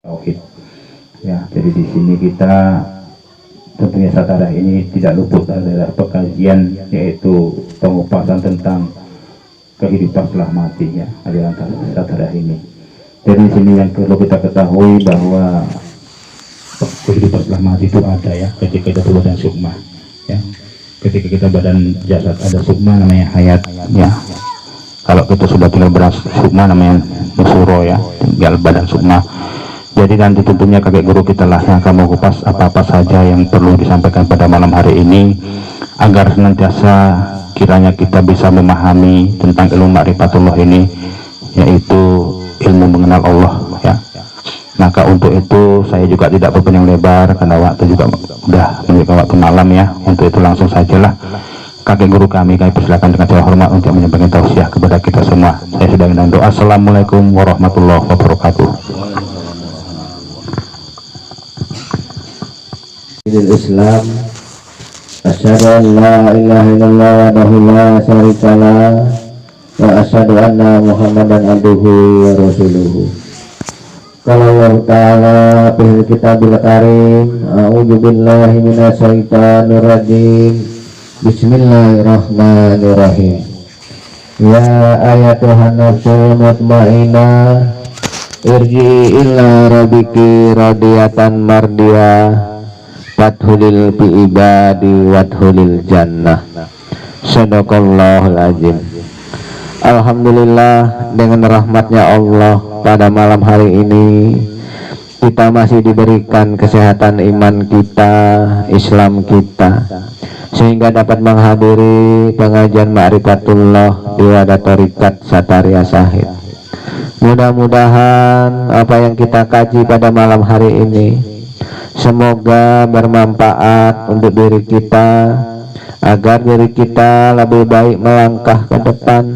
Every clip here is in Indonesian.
Tauhid. Ya, jadi di sini kita tentunya Satara ini tidak luput adalah pekajian, yaitu pengupasan tentang kehidupan setelah mati, ya, aliran Satara ini. Jadi di sini yang perlu kita ketahui bahwa kehidupan setelah mati itu ada, ya, ketika kita badan sukma, ya. Ketika kita badan jasad ada sukma namanya hayat, ya. Kalau kita sudah tinggal badan sukma namanya nusuro, ya, tinggal badan sukma. Jadi nanti tentunya kakek guru kita lah yang akan mengupas apa-apa saja yang perlu disampaikan pada malam hari ini, agar senantiasa kiranya kita bisa memahami tentang ilmu ma'rifatullah ini, yaitu ilmu mengenal Allah, ya. Maka untuk itu saya juga tidak berpanjang lebar karena waktu juga sudah menunjukkan waktu malam, ya. Untuk itu langsung sajalah kakek guru kami persilakan dengan segala hormat untuk menyampaikan tausiah kepada kita semua. Saya sudah dengan doa. Assalamualaikum warahmatullahi wabarakatuh. Islam, asyhadu an la ilaha illallah wahdahu la syarikalah wa asyhadu anna Muhammadan abduhu wa rasuluhu. Qala Allah Ta'ala fil kitabil karim, a'udzu billahi minasy syaithanir rajim. Bismillahirrahmanirrahim. Ya ayatuhan nafsul mutmainnah, irji'i ila rabbiki radiyatan mardiyah, wadhulil bi ibadi wadhulil jannah. Sadaqallahul azim. Alhamdulillah, dengan rahmatnya Allah pada malam hari ini kita masih diberikan kesehatan iman kita, Islam kita, sehingga dapat menghadiri pengajian ma'rifatullah di wadah Thariqat Sataria Syahid. Mudah-mudahan apa yang kita kaji pada malam hari ini semoga bermanfaat untuk diri kita, agar diri kita lebih baik melangkah ke depan,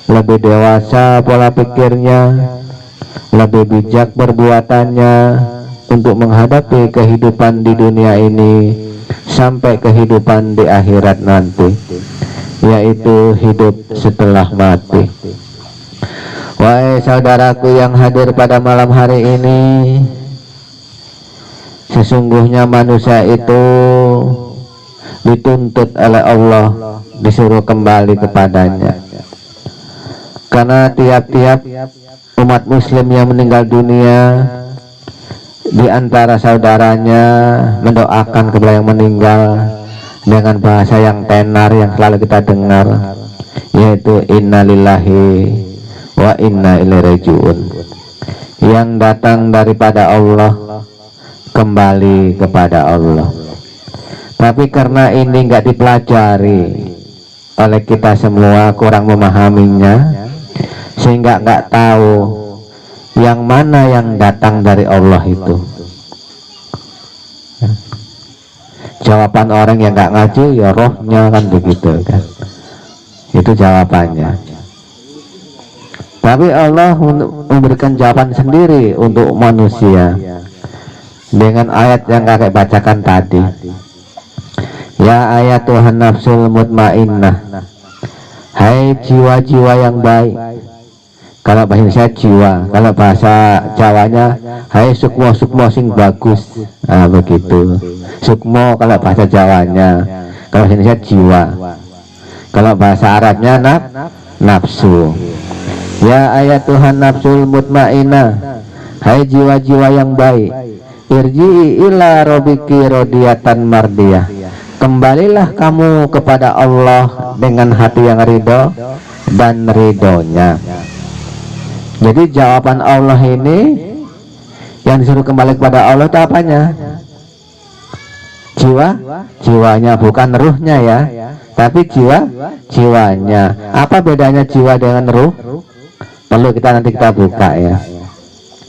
lebih dewasa pola pikirnya, lebih bijak perbuatannya untuk menghadapi kehidupan di dunia ini sampai kehidupan di akhirat nanti, yaitu hidup setelah mati. Wahai saudaraku yang hadir pada malam hari ini, sesungguhnya manusia itu dituntut oleh Allah, disuruh kembali kepadanya. Karena tiap-tiap umat muslim yang meninggal dunia, di antara saudaranya mendoakan kepada yang meninggal dengan bahasa yang tenar yang selalu kita dengar, yaitu innalillahi wa inna ilaihi raji'un, yang datang daripada Allah kembali kepada Allah. Tapi karena ini nggak dipelajari oleh kita semua, kurang memahaminya, sehingga nggak tahu yang mana yang datang dari Allah itu. Jawaban orang yang nggak ngaji, ya rohnya, kan begitu kan, itu jawabannya. Tapi Allah memberikan jawaban sendiri untuk manusia dengan ayat yang kakek bacakan tadi. Ya ayatuhan nafsul mutmainnah, hai jiwa-jiwa yang baik. Kalau bahasa Indonesia jiwa, kalau bahasa Jawanya hai sukmo-sukmo sing bagus. Begitu. Sukmo kalau bahasa Jawanya, kalau bahasa Indonesia jiwa. Kalau bahasa Arabnya nafsu. Ya ayatuhan nafsul mutmainnah, hai jiwa-jiwa yang baik. Irji'i ila rabbiki radiyatan mardiyah, kembalilah kamu kepada Allah dengan hati yang ridho dan ridhonya. Jadi jawaban Allah ini yang disuruh kembali kepada Allah itu apanya? Jiwanya, bukan ruhnya, ya, tapi jiwanya. Apa bedanya jiwa dengan ruh? Perlu nanti kita buka, ya.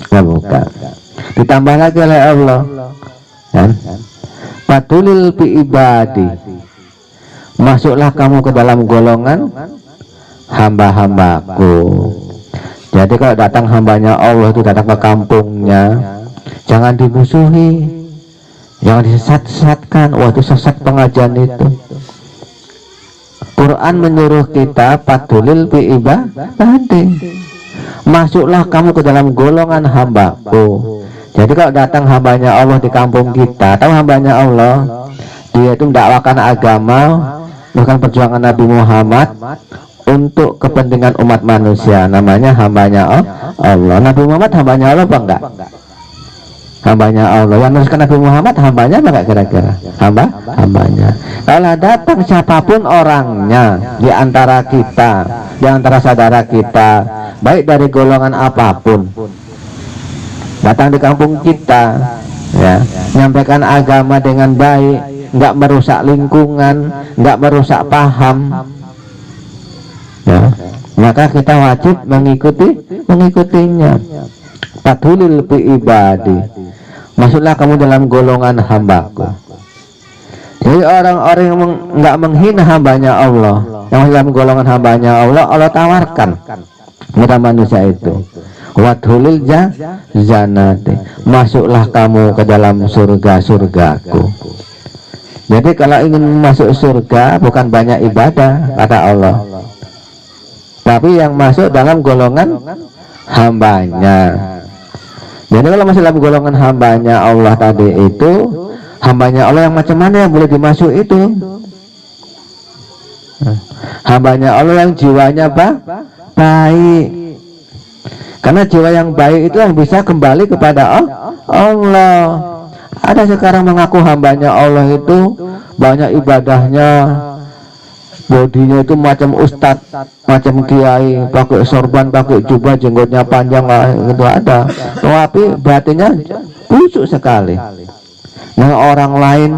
Kita buka. Ditambah lagi oleh Allah, kan? Fatulil bi ibadi, masuklah kamu ke dalam golongan hamba-hambaku. Jadi kalau datang hambanya Allah itu datang ke kampungnya, jangan dimusuhi, jangan disesat-sesatkan. Wah, itu sesat pengajian itu. Quran menyuruh kita fatulil bi ibadi, masuklah kamu ke dalam golongan hambaku. Jadi kalau datang hambanya Allah di kampung kita, tahu hambanya Allah, dia itu mendakwakan agama, bukan perjuangan Nabi Muhammad untuk kepentingan umat manusia, namanya hambanya Allah. Nabi Muhammad hambanya Allah apa enggak? Hambanya Allah. Yang meneruskan Nabi Muhammad hambanya apa enggak kira-kira? Hambanya. Kalau datang siapapun orangnya di antara kita, di antara saudara kita, baik dari golongan apapun, datang di kampung kita, ya, menyampaikan agama dengan baik, nggak merusak lingkungan, nggak merusak paham, ya, maka kita wajib mengikutinya. Fathulil bi ibadi, masuklah kamu dalam golongan hambaku. Jadi orang-orang yang nggak menghina hambanya Allah, yang dalam golongan hambanya Allah, Allah tawarkan kepada manusia itu, wadhulil janati, masuklah kamu ke dalam surga-surgaku. Jadi kalau ingin masuk surga bukan banyak ibadah kata Allah, tapi yang masuk dalam golongan hambanya. Jadi kalau masih dalam golongan hambanya Allah tadi itu, hambanya Allah yang macam mana yang boleh dimasuk itu? Hambanya Allah yang jiwanya baik. Karena jiwa yang baik itu yang bisa kembali kepada Allah. Ada sekarang mengaku hambanya Allah itu banyak ibadahnya, bodinya itu macam ustadz, macam kiai, pakai sorban, pakai jubah, jenggotnya panjang lah, itu ada. Tapi batinnya busuk sekali. Nah, orang lain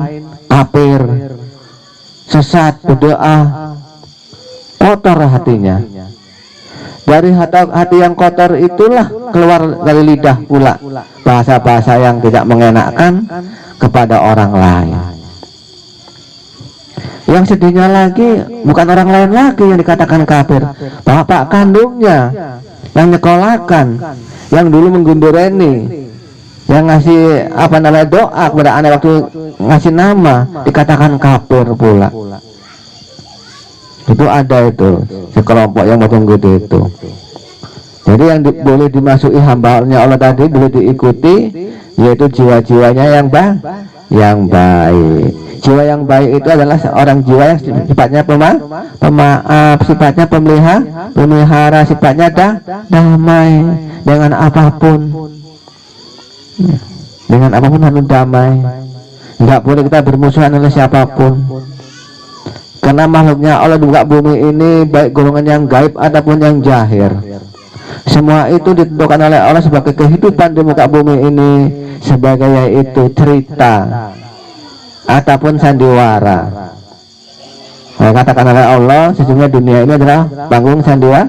kafir, sesat, berdoa, kotor hatinya. Dari hati yang kotor itulah keluar dari lidah pula bahasa-bahasa yang tidak mengenakkan kepada orang lain. Yang sedihnya lagi bukan orang lain lagi yang dikatakan kafir, bapak kandungnya yang nyekolahkan, yang dulu menggundureni, yang ngasih doa kepada anak waktu ngasih nama, dikatakan kafir pula. Itu ada itu sekelompok yang macam gitu itu. Jadi yang boleh dimasuki hambanya Allah tadi, boleh diikuti, yaitu jiwa-jiwanya yang baik. Jiwa yang baik itu adalah seorang jiwa yang sifatnya pemaaf, sifatnya pemelihara, sifatnya damai dengan apapun. Dengan apapun harus damai. Enggak boleh kita bermusuhan oleh siapapun. Karena makhluknya Allah di muka bumi ini, baik golongan yang gaib ataupun yang jahir, semua itu ditentukan oleh Allah sebagai kehidupan di muka bumi ini, sebagai yaitu cerita ataupun sandiwara. Nah, katakan oleh Allah, sesungguhnya dunia ini adalah panggung sandiwara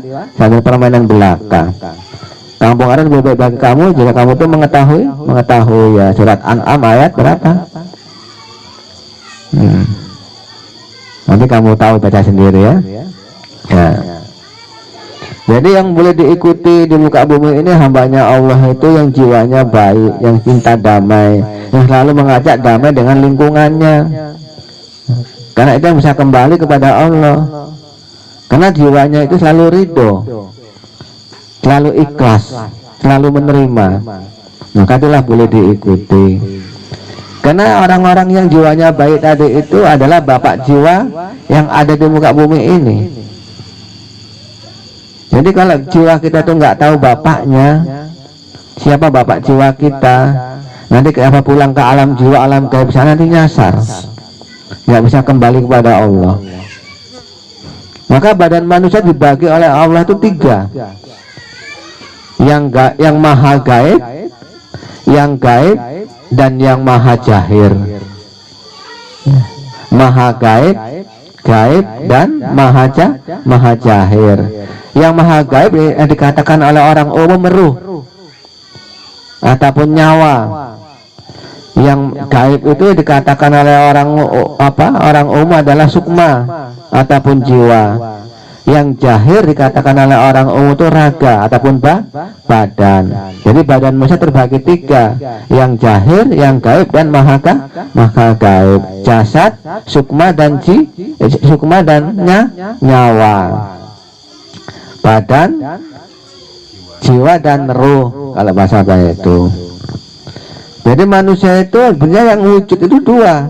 permainan belaka. Kampung ada lebih baik bagi kamu jika kamu tuh mengetahui ya. Surat An'am ayat berapa? Nanti kamu tahu, baca sendiri ya. Jadi yang boleh diikuti di muka bumi ini hambanya Allah itu yang jiwanya baik, yang cinta damai, yang selalu mengajak damai dengan lingkungannya. Karena itu yang bisa kembali kepada Allah. Karena jiwanya itu selalu ridho, selalu ikhlas, selalu menerima. Maka itulah boleh diikuti. Karena orang-orang yang jiwanya baik tadi itu adalah bapak jiwa yang ada di muka bumi ini. Jadi kalau jiwa kita tuh nggak tahu bapaknya, siapa bapak jiwa kita, nanti kenapa pulang ke alam jiwa, alam gaib sana nanti nyasar, nggak bisa kembali kepada Allah. Maka badan manusia dibagi oleh Allah itu 3, yang maha gaib, yang gaib, dan yang maha jahir. Maha gaib, dan maha jahir. Yang maha gaib yang dikatakan oleh orang umum ruh ataupun nyawa. Yang gaib itu dikatakan oleh orang umum adalah sukma ataupun jiwa. Yang jahir dikatakan oleh orang umum itu raga ataupun badan. Jadi badan manusia terbagi 3, yang jahir, yang gaib, dan maha gaib. Jasad, sukma dan nyawa. Badan, jiwa dan ruh kalau bahasa saya itu. Jadi manusia itu sebenarnya yang wujud itu dua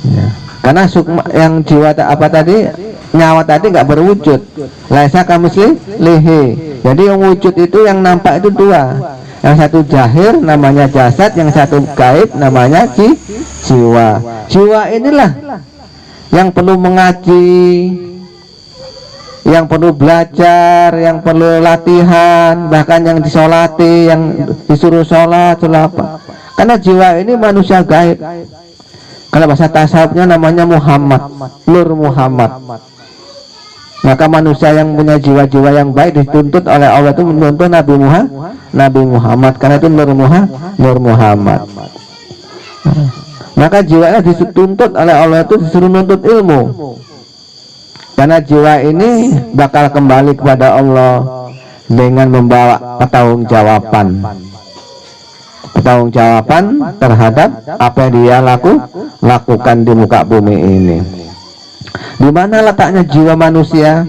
ya. Karena sukma yang jiwa apa tadi, nyawa tadi nggak berwujud, laisa kamisli lihi. Jadi yang wujud itu yang nampak itu dua, yang satu jahir namanya jasad, yang satu gaib namanya jiwa. Jiwa inilah yang perlu mengaji, yang perlu belajar, yang perlu latihan, bahkan yang disolati, yang disuruh sholat apa. Karena jiwa ini manusia gaib. Kalau bahasa tasawufnya namanya Muhammad, Nur Muhammad. Maka manusia yang punya jiwa-jiwa yang baik dituntut oleh Allah itu menuntut Nabi Muhammad, karena itu Nur Muhammad. Maka jiwanya dituntut oleh Allah itu disuruh nuntut ilmu, karena jiwa ini bakal kembali kepada Allah dengan membawa pertanggungjawaban terhadap apa yang dia lakukan di muka bumi ini. Di mana letaknya jiwa manusia?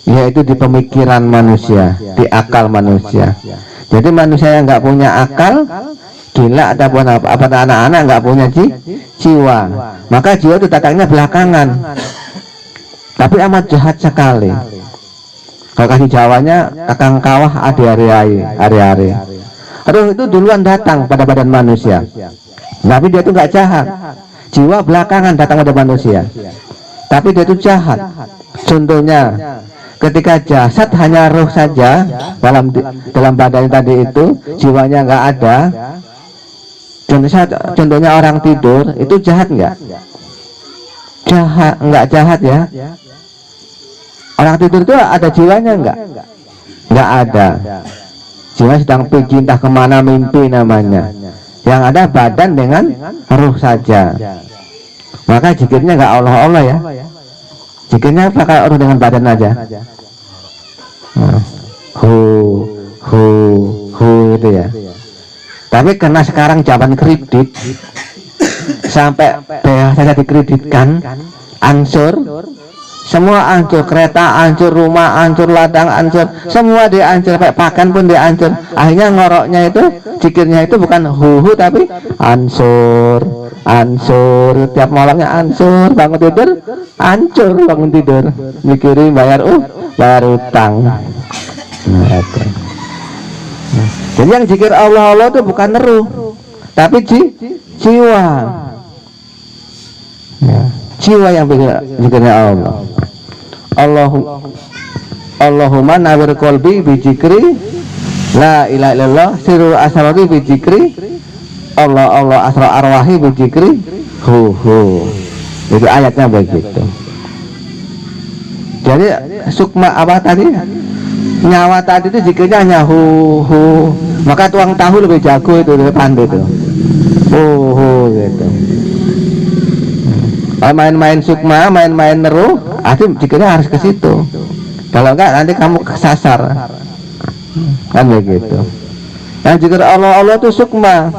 Yaitu di pemikiran manusia, di akal manusia. Jadi manusia yang nggak punya akal, gila ataupun apa anak-anak nggak punya jiwa, maka jiwa itu datangnya belakangan, tapi amat jahat sekali. Kalau kasih Jawanya kakang kawah hari-hari. Aduh, itu duluan datang pada badan manusia, tapi dia itu nggak jahat. Jiwa belakangan datang pada manusia, tapi dia itu jahat. Contohnya, ketika jasad hanya roh saja dalam badan tadi itu, jiwanya nggak ada. Contohnya orang tidur, itu jahat nggak? Nggak jahat ya. Orang tidur itu ada jiwanya nggak ada. Jiwa sedang pergi entah kemana, mimpi namanya. Yang ada badan dengan ruh saja. Maka zikirnya nggak Allah ya. Zikirnya pakai ruh dengan badan aja. Hu itu ya. Tapi karena sekarang zaman kredit, sampai BH saja dikreditkan, ancur, semua ancur, kereta ancur, rumah ancur, ladang ancur, semua dia ancur, sampai pakan pun dia ancur. Akhirnya ngoroknya itu, zikirnya itu bukan huhu tapi ancur, tiap malamnya ancur, bangun tidur, ancur, bangun tidur, mikirin bayar utang. Jadi yang zikir Allah itu bukan ruh, tapi jiwa. Jiwa yang zikirnya Allah. Allahumma nawwir qalbi bi zikri la ilaha illallah sirrul asrari bi zikri Allah asra arwahi bi zikri itu ayatnya begitu. Jadi sukma apa tadi, nyawa tadi itu zikirnya hanya maka tuang tahu lebih jago itu, lebih pandai itu gitu. Main-main sukma, main-main neruh, zikirnya harus ke situ. Kalau enggak nanti kamu kesasar, kan begitu. Yang zikir Allah itu sukma.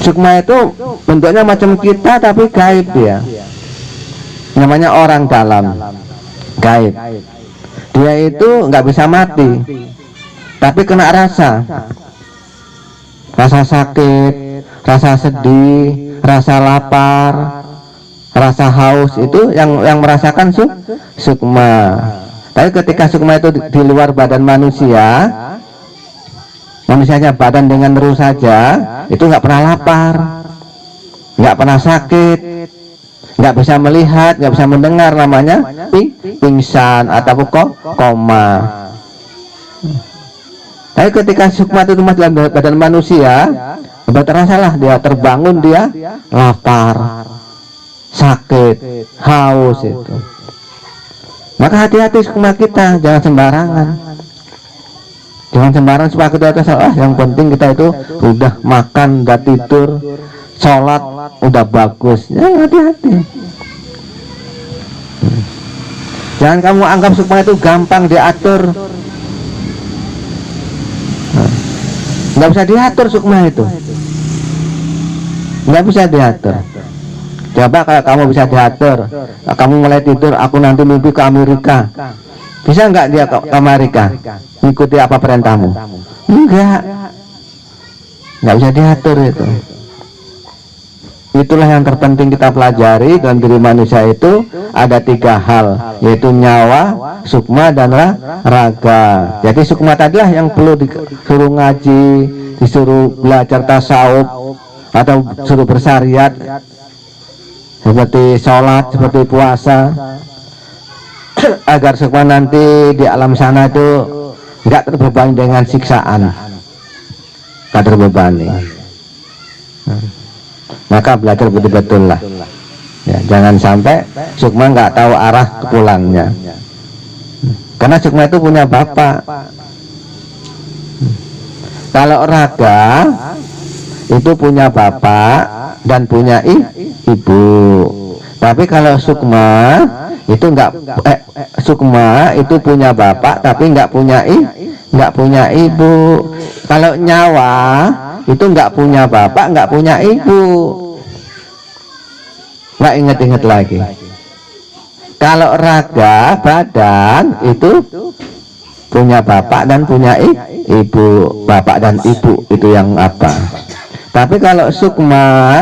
Sukma itu bentuknya macam kita tapi gaib dia. Namanya orang dalam, gaib. Dia itu nggak bisa mati, tapi kena rasa sakit, rasa sedih, rasa lapar, rasa haus, itu yang merasakan sukma. Tapi ketika sukma itu di luar badan manusianya badan dengan ruh saja, itu nggak pernah lapar, nggak pernah sakit, nggak bisa melihat, nggak bisa mendengar, namanya pingsan atau koma. Tapi ketika sukma itu masuk dalam badan manusia, terasalah dia terbangun, dia lapar, sakit, haus itu. Maka hati-hati sukma kita, jangan sembarangan. Jangan sembarangan supaya kita salah. Yang penting kita itu udah makan, udah tidur, sholat, udah bagus. Ya, hati-hati. Jangan kamu anggap sukma itu gampang diatur. Nggak bisa diatur sukma itu, nggak bisa diatur. Coba kalau kamu bisa diatur, kamu mulai tidur, aku nanti mimpi ke Amerika, bisa nggak dia ke Amerika? Ikuti apa perintahmu? Enggak. nggak bisa diatur itu. Itulah yang terpenting kita pelajari dalam diri manusia itu ada 3 hal, yaitu nyawa, sukma, dan raga. Jadi sukma tadilah yang perlu disuruh ngaji, disuruh belajar tasawuf, atau disuruh bersyariat, seperti sholat, seperti puasa, agar sukma nanti di alam sana itu nggak terbebani dengan siksaan, nggak terbebani. Maka belajar betul-betul lah ya, jangan sampai sukma nggak tahu arah pulangnya, karena sukma itu punya bapak. Kalau raga itu punya bapak dan punya ibu, tapi kalau sukma itu sukma itu punya bapak tapi nggak punya ibu. Kalau nyawa itu nggak punya bapak, nggak punya ibu. Nggak inget-inget lagi. Kalau raga, badan itu punya bapak dan punya ibu. Bapak dan ibu itu yang apa. Tapi kalau sukma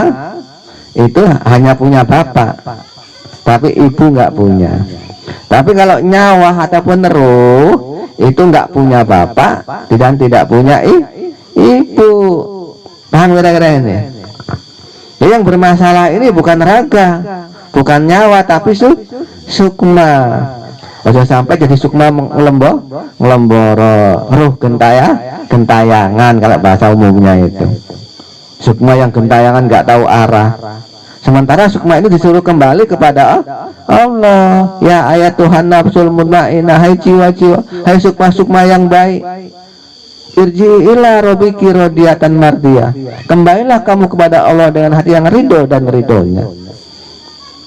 itu hanya punya bapak, tapi ibu nggak punya. Tapi kalau nyawa ataupun ruh itu nggak punya bapak dan tidak punya ibu. Paham kira-kira ini? Jadi yang bermasalah ini bukan raga, bukan nyawa, tapi sukma. Ojo sampai jadi sukma ngelemboro, ruh gentayangan kalau bahasa umumnya itu. Sukma yang gentayangan nggak tahu arah. Sementara sukma ini disuruh kembali kepada Allah. Ya ayat Tuhan nafsul mutmainnah, hai jiwa-jiwa, hai sukma-sukma yang baik, irji ila rabbiki radiyatan mardiyah, kembalilah kamu kepada Allah dengan hati yang ridho dan ridhonya.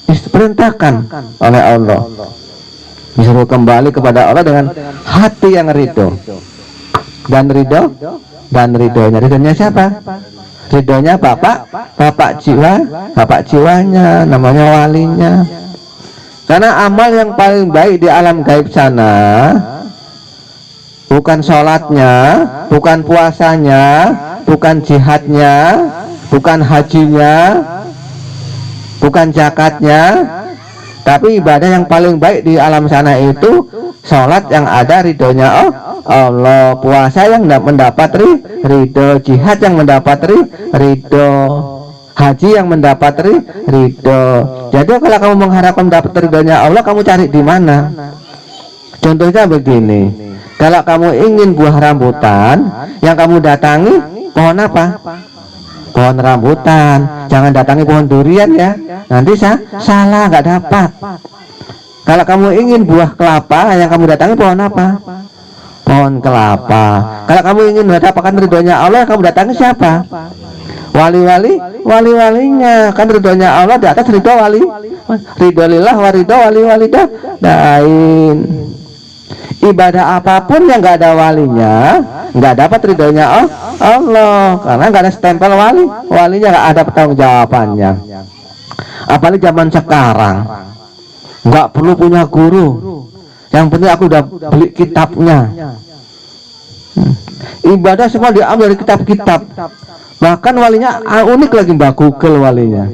Diperintahkan oleh Allah, disuruh kembali kepada Allah dengan hati yang ridho dan ridhonya. Ridhonya siapa? Ridhonya bapak jiwanya, namanya walinya. Karena amal yang paling baik di alam gaib sana bukan sholatnya, bukan puasanya, bukan jihadnya, bukan hajinya, bukan zakatnya, tapi ibadah yang paling baik di alam sana itu sholat yang ada ridhonya Allah, puasa yang mendapat ridho, jihad yang mendapat ridho, haji yang mendapat ridho. Jadi kalau kamu mengharapkan mendapat ridhonya Allah, kamu cari di mana? Contohnya begini, kalau kamu ingin buah rambutan, yang kamu datangi pohon apa? Pohon rambutan. Jangan datangi pohon durian ya, nanti salah, nggak dapat. Kalau kamu ingin buah kelapa, yang kamu datangi pohon apa? Pohon kelapa. Kalau kamu ingin mendapatkan ridhonya Allah, kamu datangi siapa? Wali-walinya. Kan ridhonya Allah di atas ridho wali. Ridho lillah wa ridho wali-walidah lain. Ibadah apapun yang nggak ada walinya, nggak dapat ridhonya Allah, karena nggak ada stempel walinya, nggak ada pertanggung jawabannya. Apalagi zaman sekarang, nggak perlu punya guru, yang penting aku udah beli kitabnya. Ibadah semua diambil dari kitab-kitab, bahkan walinya unik lagi, Mbak Google walinya.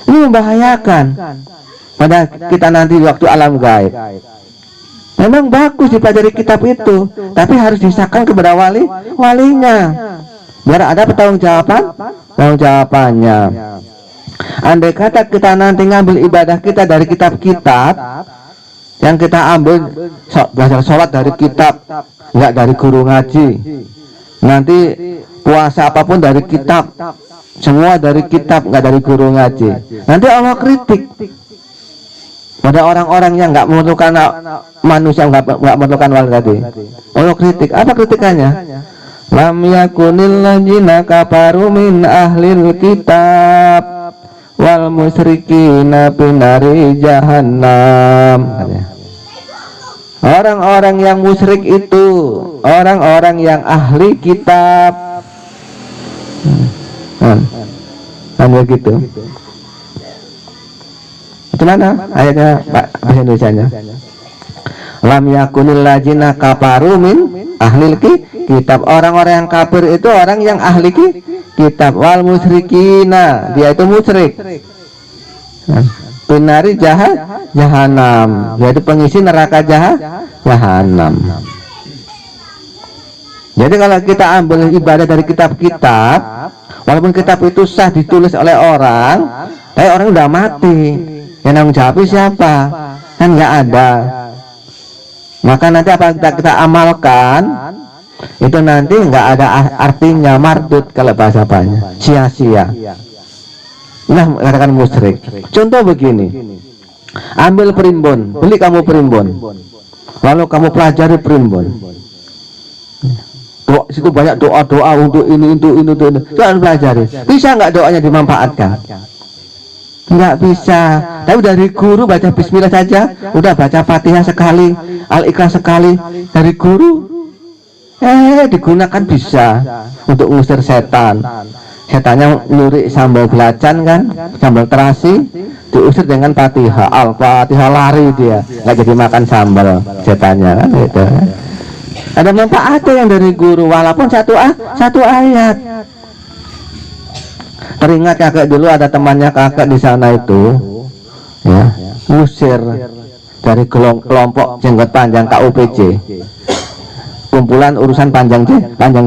Ini membahayakan pada kita nanti waktu alam gaib. Memang bagus dipelajari kitab itu, tapi harus disahkan kepada walinya, biar ada pertanggung jawabannya. Andai kata kita nanti ngambil ibadah kita dari kitab-kitab, yang kita ambil belajar sholat dari kitab, nggak dari guru ngaji, nanti puasa apapun dari kitab, semua dari kitab, nggak dari guru ngaji, nanti Allah kritik pada orang-orang yang nggak memerlukan manusia, nggak memerlukan wali tadi. Allah kritik. Apa kritikannya? Lam yakunil ladzina kafaru min ahlil kitab wal musyrikina binari jahannam. Orang-orang yang musyrik itu orang-orang yang ahli kitab. Hanya gitu. Gimana ayatnya Pak bahasa Indonesianya? Lam yakunil ladzina kafaru min ahli kitab. Orang-orang yang kafir itu orang yang ahli kitab. Wal musyrikina, dia itu musyrik. Binari jahanam, yaitu pengisi neraka jahanam. Jadi kalau kita ambil ibadah dari kitab-kitab, walaupun kitab itu sah ditulis oleh orang, tapi orang udah mati, yang tanggung jawab siapa? Kan nggak ada. Maka nanti apa kita amalkan itu nanti nggak ada artinya, mardut kalau bahasa apanya, sia-sia. Nah, katakan musyrik. Contoh begini, ambil primbon, beli kamu primbon, lalu kamu pelajari primbon. Situ banyak doa-doa untuk ini. Jangan pelajari. Bisa nggak doanya dimanfaatkan? Nggak bisa. Tapi dari guru baca bismillah saja, udah baca Fatihah sekali, Al-Ikhlas sekali dari guru, digunakan bisa untuk ngusir setan. Setannya nyuri sambal belacan kan, sambal terasi, diusir dengan Fatihah. Al-Fatihah lari dia, nggak jadi makan sambal setannya kan gitu. Ada manfaatnya yang dari guru, walaupun satu ayat. Teringat kakek dulu ada temannya kakek di sana itu, ya, ngusir dari kelompok jenggot panjang KUPJ, kumpulan urusan panjang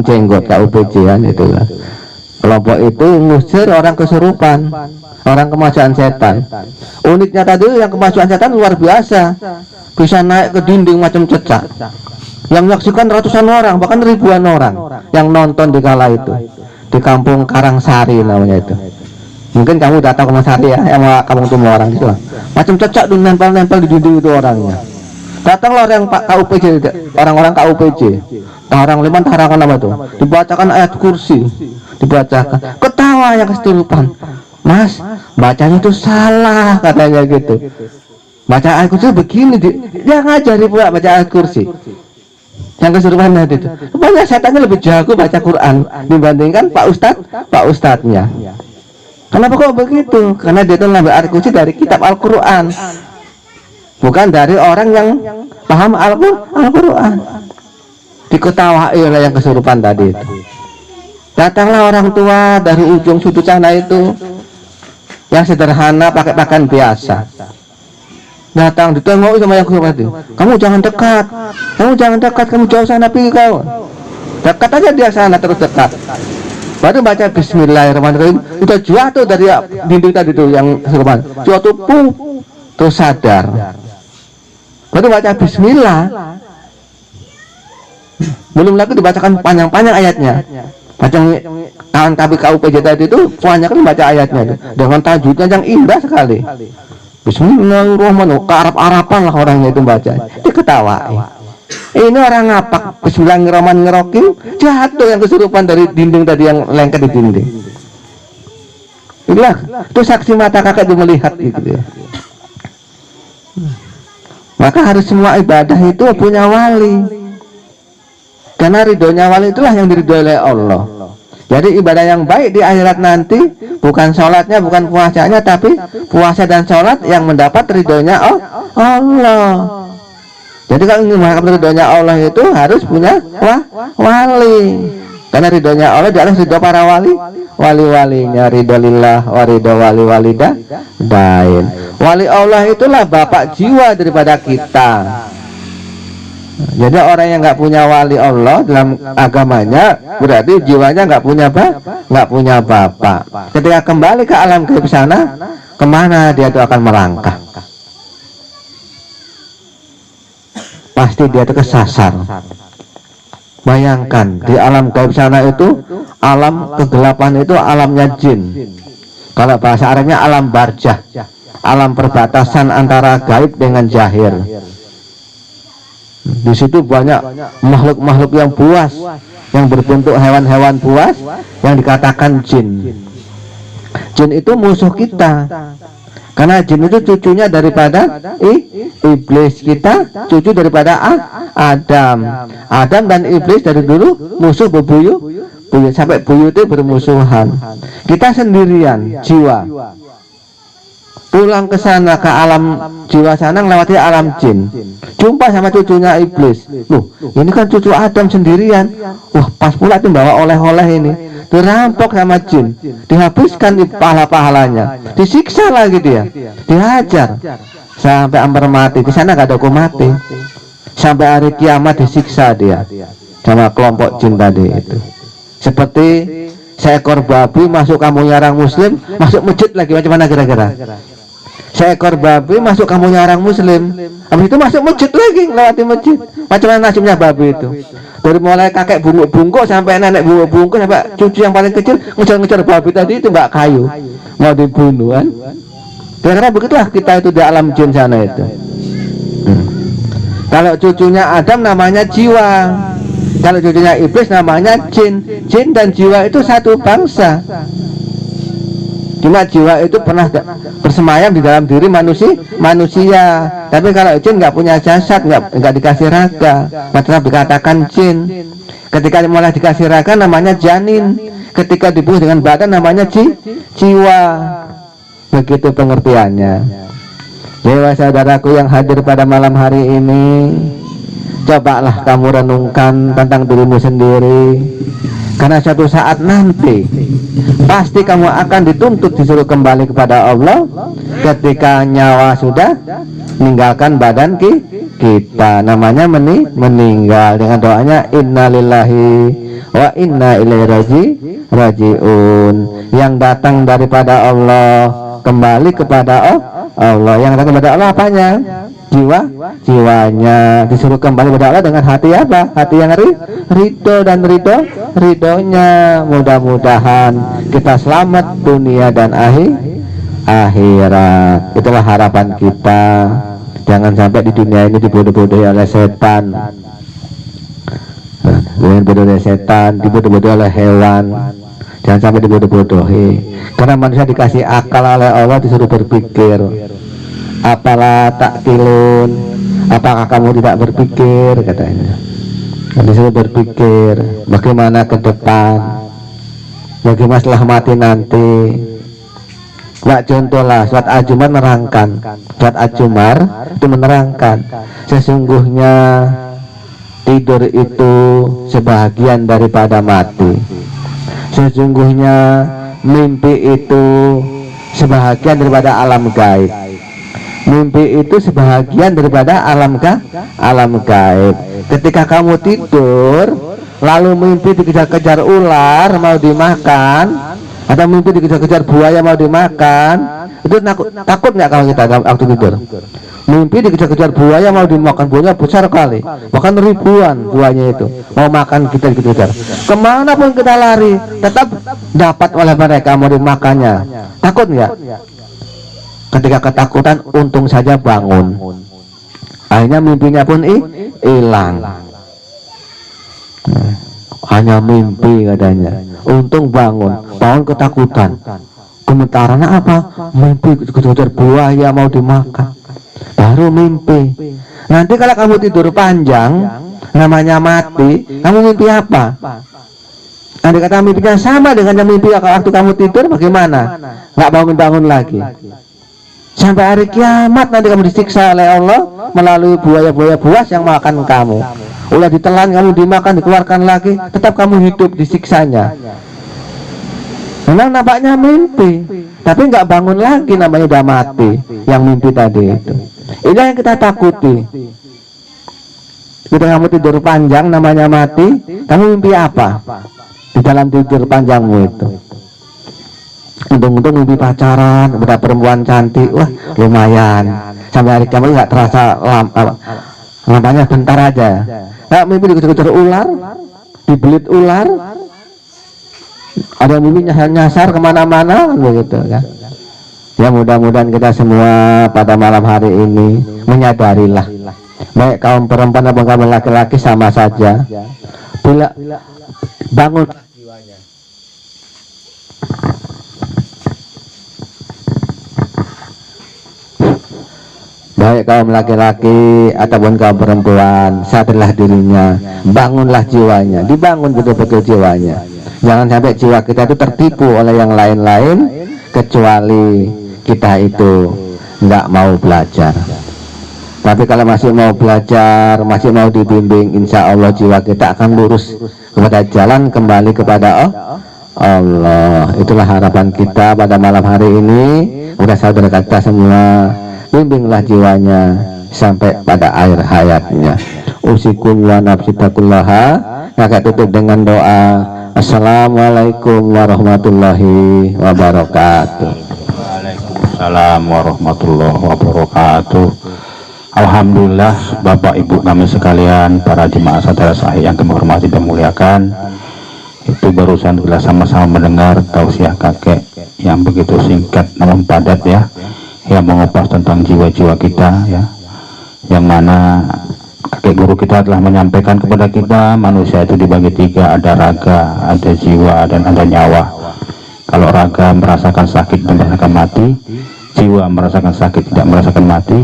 jenggot KUPJ kan itu kan. Kelompok itu ngusir orang kesurupan, orang kemasukan setan. Uniknya tadi yang kemasukan setan luar biasa, bisa naik ke dinding macam cecak. Yang menyaksikan ratusan orang, bahkan ribuan orang yang nonton di kala itu, di kampung Karangsari namanya itu. Mungkin kamu datang ke Sari ya, yang kampung Tumor orang itu, macam cecak tuh nempel di dinding itu orangnya. Datanglah orang KUPJ, orang-orang KUPJ, orang liman tarangan nama itu, dibacakan ayat kursi, dibacakan, ketawa yang keseluruhan. Mas, bacanya itu salah katanya gitu. Baca ayat kursi begini, dia ngajari pula baca ayat kursi. Yang kesurupan tadi itu, banyak setannya lebih jago baca Quran dibandingkan Pak Ustadznya. Kenapa kok begitu? Karena dia itu ngambil ayat kursi dari kitab Al-Quran, bukan dari orang yang paham Al-Quran. Diketawain oleh yang kesurupan tadi itu. Datanglah orang tua dari ujung sudut sana itu, yang sederhana pakai pakaian biasa. Datang ditengok sama yang kesurupan itu, kamu jangan dekat, kamu jauh sana, pergi kau. Dekat aja dia sana, terus dekat. Baru baca Bismillahirrahmanirrahim, udah jatuh dari dinding tadi tuh yang kesurupan, jatuh terus sadar. Baru baca Bismillah, belum lagi dibacakan panjang-panjang ayatnya. Baca kawan kami KUPJ tadi itu banyak kan baca ayatnya itu, dengan tajwidnya yang indah sekali. Bismillahirrahmanirrahim, ke Arab-Araban lah orangnya itu baca, diketawain. Ini orang ngapak Bismillahirrahmanirrahim, jatuh yang kesurupan dari dinding tadi yang lengket di dinding. Itulah, itu saksi mata kakak itu melihat gitu ya. Maka harus semua ibadah itu punya wali, karena ridhonya wali itulah yang diridhoi oleh Allah. Jadi ibadah yang baik di akhirat nanti bukan sholatnya, bukan puasanya, tapi puasa dan sholat yang mendapat ridhonya Allah. Jadi kalau ingin mendapatkan ridhonya Allah itu harus punya wali, karena ridhonya Allah di atas ridho para wali-walinya. Ridho lillah wa ridho wali-walidain. Wali Allah itulah bapak jiwa daripada kita. Jadi orang yang nggak punya wali Allah dalam agamanya berarti jiwanya nggak punya bapak. Ketika kembali ke alam gaib sana, kemana dia itu akan melangkah? Pasti dia itu kesasar. Bayangkan di alam gaib sana itu, alam kegelapan itu alamnya jin. Kalau bahasa Arabnya alam barjah, alam perbatasan antara gaib dengan jahir. Di situ banyak makhluk-makhluk yang buas, yang berbentuk hewan-hewan buas, yang dikatakan jin. Jin itu musuh kita, karena jin itu cucunya daripada iblis. Kita cucu daripada Adam dan iblis dari dulu musuh bebuyut, sampai buyut itu bermusuhan. Kita sendirian jiwa, pulang ke sana, ke alam jiwa sana, melewati alam jin, jumpa sama cucunya iblis. Loh, ini kan cucu Adam sendirian. Wah, pas pula tuh bawa oleh-oleh ini, dirampok sama jin, dihabiskan di pahala-pahalanya, disiksa lagi dia, dihajar sampai hampir mati. Di sana gak ada hukum mati, sampai hari kiamat disiksa dia sama kelompok jin tadi itu. Seperti seekor babi masuk kampungnya orang muslim, masuk masjid lagi, macam mana kira-kira? Seekor babi masuk kampungnya orang muslim, habis itu masuk masjid lagi, lewati masjid. Macam mana nasibnya babi itu? Dari mulai kakek bungkuk sampai nenek bungkuk sampai cucu yang paling kecil ngejar-ngejar babi tadi itu mbak kayu, mau dibunuh kan? Karena begitulah kita itu di alam jin sana itu. Kalau cucunya Adam namanya jiwa, kalau cucunya iblis namanya jin. Jin dan jiwa itu satu bangsa. Cuma jiwa itu pernah bersemayam di dalam diri manusia. Tapi kalau jin nggak punya jasad, nggak dikasih raga, maka dikatakan jin. Ketika mulai dikasih raga namanya janin. Ketika dibunuh dengan badan namanya jiwa. Begitu pengertiannya. Dewa saudaraku yang hadir pada malam hari ini, cobalah kamu renungkan tentang dirimu sendiri. Karena suatu saat nanti pasti kamu akan dituntut disuruh kembali kepada Allah ketika nyawa sudah meninggalkan badan kita. Namanya meninggal dengan doanya innalillahi wa inna ilaihi rajiun. Yang datang daripada Allah kembali kepada Allah. Yang datang kepada Allah apanya? Jiwanya disuruh kembali kepada Allah dengan hati apa? Hati yang ridho dan ridhonya. Mudah-mudahan kita selamat dunia dan akhirat. Itulah harapan kita. Jangan sampai di dunia ini dibodoh-bodohi oleh setan, dibodoh-bodohi setan, dibodoh-bodohi oleh hewan. Jangan sampai dibodoh-bodohi. Karena manusia dikasih akal oleh Allah, disuruh berpikir. Apalah taktilun, apakah kamu tidak berpikir, katanya. Disuruh berpikir bagaimana ke depan, bagaimana setelah mati nanti. Mbak contohlah surat Al-Jumar menerangkan, surat Al-Jumar itu menerangkan sesungguhnya tidur itu sebahagian daripada mati. Sesungguhnya mimpi itu sebahagian daripada alam gaib. Mimpi itu sebahagian daripada alam gaib. Ketika kamu tidur lalu mimpi dikejar-kejar ular mau dimakan, atau mimpi dikejar-kejar buaya mau dimakan, itu takut nggak kalau kita waktu tidur? Mimpi dikejar-kejar buaya mau dimakan, buaya besar kali, bahkan ribuan buayanya itu mau makan kita dikejar. Kemana pun kita lari tetap dapat oleh mereka mau dimakannya. Takut nggak? Ketika ketakutan untung saja bangun, akhirnya mimpinya pun hilang. Hanya mimpi katanya, untung bangun ketakutan. Gemetarannya apa? Mimpi kejar buaya mau dimakan, baru mimpi. Nanti kalau kamu tidur panjang namanya mati, kamu mimpi apa? Nanti kata mimpinya sama dengan yang mimpi waktu kamu tidur, bagaimana? Nggak bangun-bangun lagi sampai hari kiamat. Nanti kamu disiksa oleh Allah melalui buaya-buaya buas yang makan kamu. Udah ditelan kamu dimakan, dikeluarkan lagi, tetap kamu hidup disiksanya. Memang nampaknya mimpi, tapi nggak bangun lagi, namanya udah mati. Yang mimpi tadi itu, ini yang kita takuti. Ketika kamu tidur panjang namanya mati, kamu mimpi apa di dalam tidur panjangmu itu? Untung-untung mimpi pacaran, ada perempuan cantik, wah lumayan. Sampai hari kiamat nggak terasa lamanya bentar aja. Nah, mimpi dikejar-kejar ular, dibelit ular, ada mimpi nyasar kemana-mana, begitu kan? Ya mudah-mudahan kita semua pada malam hari ini menyadarilah, baik kaum perempuan atau kaum laki-laki sama saja. Bila bangun jiwanya, baik kaum laki-laki ataupun kaum perempuan, sadarlah dirinya, bangunlah jiwanya, dibangun betul-betul jiwanya. Jangan sampai jiwa kita itu tertipu oleh yang lain-lain, kecuali kita itu nggak mau belajar. Tapi kalau masih mau belajar, masih mau dibimbing, insya Allah jiwa kita akan lurus kepada jalan kembali kepada Allah. Itulah harapan kita pada malam hari ini. Udah saudara kita semua, bimbinglah jiwanya sampai pada akhir hayatnya. Usikum wa nafsitakullaha. Kakak tutup dengan doa. Assalamualaikum warahmatullahi wabarakatuh. Waalaikumsalam warahmatullahi wabarakatuh. Alhamdulillah, Bapak Ibu kami sekalian, para jemaah saudara sahih yang kami hormati dan muliakan, itu barusan kita sama-sama mendengar tausiah kakek yang begitu singkat namun padat ya, yang mengupas tentang jiwa-jiwa kita ya, yang mana kakek guru kita telah menyampaikan kepada kita manusia itu dibagi tiga, ada raga, ada jiwa, dan ada nyawa. Kalau raga merasakan sakit dan merasakan mati, jiwa merasakan sakit tidak merasakan mati,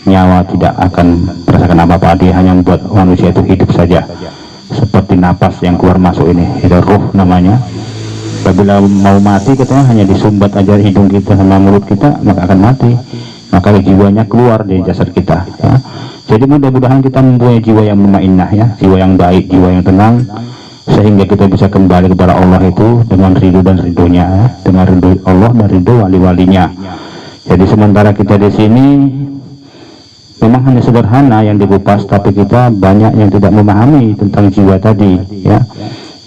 nyawa tidak akan merasakan apa-apa, dia hanya membuat manusia itu hidup saja, seperti napas yang keluar masuk ini, itu ruh namanya. Apabila mau mati katanya hanya disumbat aja hidung kita sama mulut kita, maka akan mati, maka jiwanya keluar dari jasad kita ya. Jadi mudah-mudahan kita mempunyai jiwa yang mutmainnah ya, jiwa yang baik, jiwa yang tenang, sehingga kita bisa kembali kepada Allah itu dengan ridho dan ridhonya ya, dengan ridho Allah dan ridho wali-walinya. Jadi sementara kita di sini memang hanya sederhana yang dikupas, tapi kita banyak yang tidak memahami tentang jiwa tadi ya.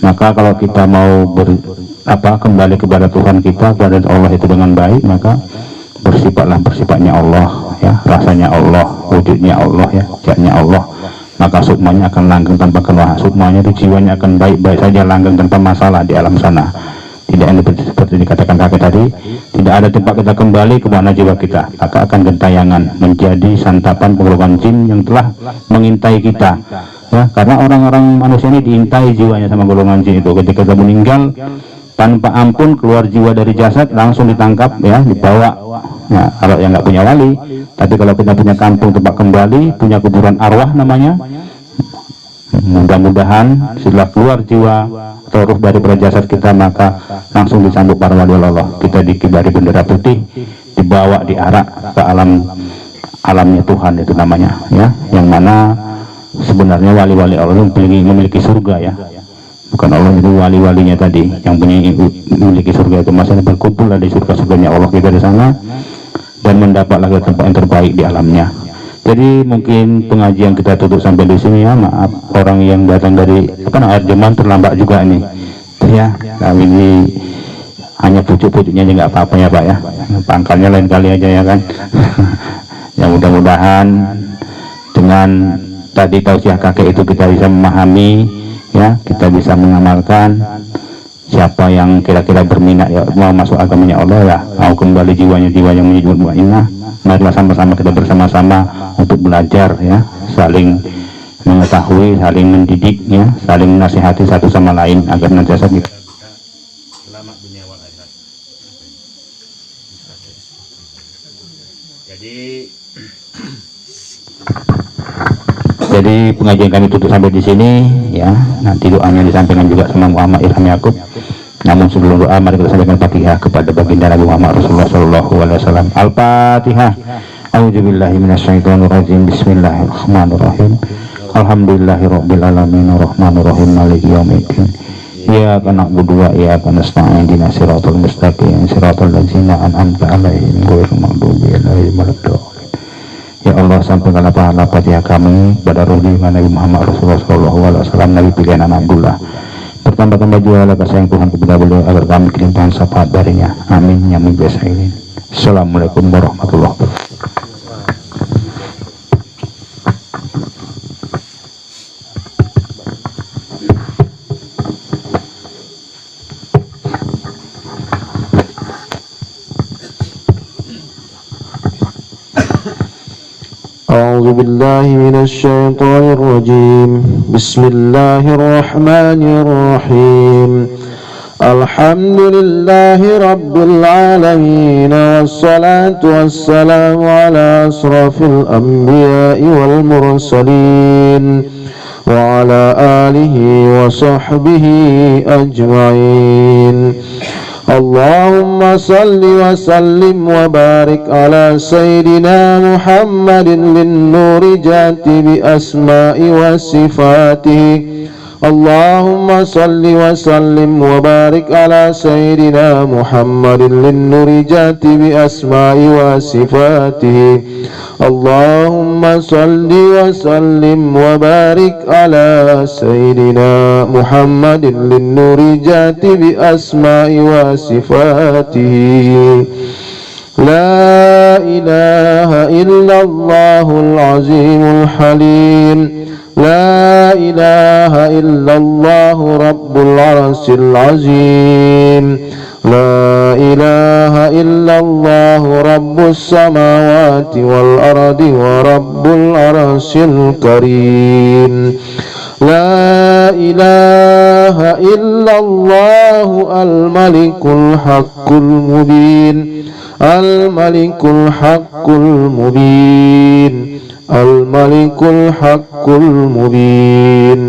Maka kalau kita mau kembali kepada Tuhan kita, kepada Allah itu dengan baik, maka bersifatnya Allah ya, rasanya Allah, wujudnya Allah ya, zatnya Allah, maka sukmanya akan langgeng tanpa keluh. Sukmanya itu jiwanya akan baik-baik saja, langgeng tanpa masalah di alam sana. Tidak seperti dikatakan kakek tadi, tidak ada tempat kita kembali ke mana jiwa kita, maka akan gentayangan menjadi santapan golongan jin yang telah mengintai kita ya. Karena orang-orang manusia ini diintai jiwanya sama golongan jin itu. Ketika kita meninggal tanpa ampun, keluar jiwa dari jasad langsung ditangkap ya, dibawa ya, kalau yang nggak punya wali. Tapi kalau kita punya kampung tempat kembali, punya kuburan arwah namanya, mudah-mudahan setelah keluar jiwa atau ruh dari jasad kita, maka langsung disambut para wali Allah. Kita dikibari bendera putih, dibawa diarak ke alamnya Tuhan itu namanya ya, yang mana sebenarnya wali-wali Allah memiliki surga ya, bukan Allah itu wali-walinya tadi yang memiliki surga itu. Masanya berkumpul di surga-surganya Allah kita di sana dan mendapat lagi tempat yang terbaik di alamnya. Jadi mungkin pengajian kita tutup sampai di sini ya. Maaf orang yang datang dari air Joman terlambat juga ini ya. Kami ini hanya pucuk-pucuknya aja nggak apa-apa ya Pak ya. Pangkalnya lain kali aja ya kan. Ya mudah-mudahan dengan tadi tausiah kakek itu kita bisa memahami ya, kita bisa mengamalkan. Siapa yang kira-kira berminat ya mau masuk agamanya Allah ya, mau kembali jiwanya yang menjadi mutmainnah, marilah sama-sama kita bersama-sama untuk belajar ya, saling mengetahui, saling mendidik ya, saling menasihati satu sama lain agar nantiasa kita selamat dunia wal akhirat. Jadi pengajian kami tutup sampai di sini ya. Nanti doanya disampaikan juga sama Muhammad Ilham Yakub. Namun sebelum doa, mari kita sampaikan Fatihah kepada baginda Nabi Muhammad Rasulullah Shallallahu Alaihi Wasallam. Al-Fatihah. A'udzubillahi minasyaitonirrajim. Bismillahirrahmanirrahim. Alhamdulillahirabbil alamin arrahmanirrahim maliki yaumiddin. Iyyaka na'budu wa iyyaka nasta'in ihdinas siratal mustaqim siratal ladzina an'amta 'alaihim ghairil maghdubi 'alaihim waladdallin. Ya Allah, sampaikanlah pahala Fatihah kami pada roh Nabi Muhammad Rasulullah Shallallahu Alaihi Wasallam, Nabi pilihan anak Abdullah. Bertambah-tambah juga kasih Tuhan kepada beliau agar kami kelimpahan syafaat darinya. Amin ya rabbal alamin. Assalamualaikum warahmatullahi wabarakatuh. أعوذ بالله من الشيطان الرجيم. بسم الله الرحمن الرحيم. الحمد لله رب العالمين والصلاة والسلام على أشرف الأنبياء والمرسلين وعلى آله وصحبه أجمعين. اللهم صل وسلم وبارك على سيدنا محمد للنور جات بأسماء وصفاته. اللهم صل وسلم وبارك على سيدنا محمد للنور جات بأسماء وصفاته. اللهم صل وسلم وبارك على سيدنا محمد للنور جات بأسماء وصفاته. لا إله إلا الله العظيم الحليم. لا إله إلا الله رب العرش العظيم. لا إله إلا الله رب السماوات والأرض ورب العرش الكريم. لا إله إلا الله الملك الحق المبين. الملك الحق المبين. الملك الحق المبين.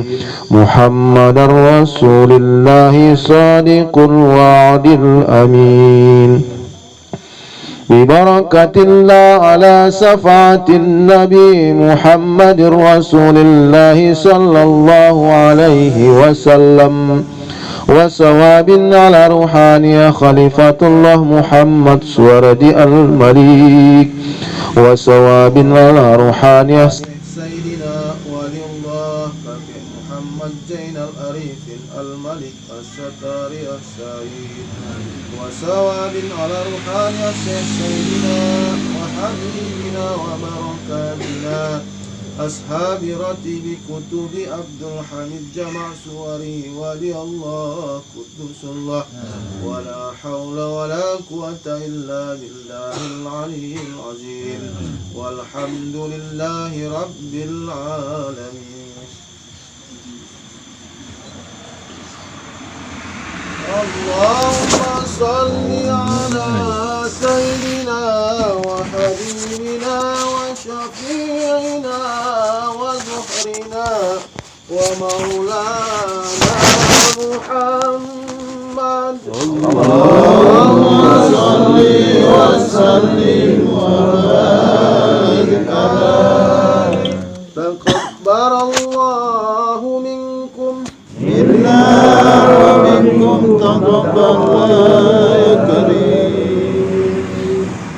محمد رسول الله صادق الوعد الأمين. ببركة الله على شفاعة النبي محمد رسول الله صلى الله عليه وسلم. وثواب على روحانية خليفة الله محمد سورد الملك. وثواب على روحانية سيدنا ولي الله kakek Muhammad Zainal Arifin Al-Malik As-Satari As-Sayyid. وثواب على روحانية سيدنا وحبيبنا وبركاتنا أصحاب رتب كتب عبد الحميد جمع سوري ولي الله قدس الله. ولا حول ولا قوة إلا بالله العلي العظيم. والحمد لله رب العالمين. اللهم صل على سيدنا وحبيبنا وشفيعنا وزهرنا ومولانا محمد. اللهم صل وسلم وبارك عليه. تقبل الله منكم إنا ومنكم تقبل يا كريم.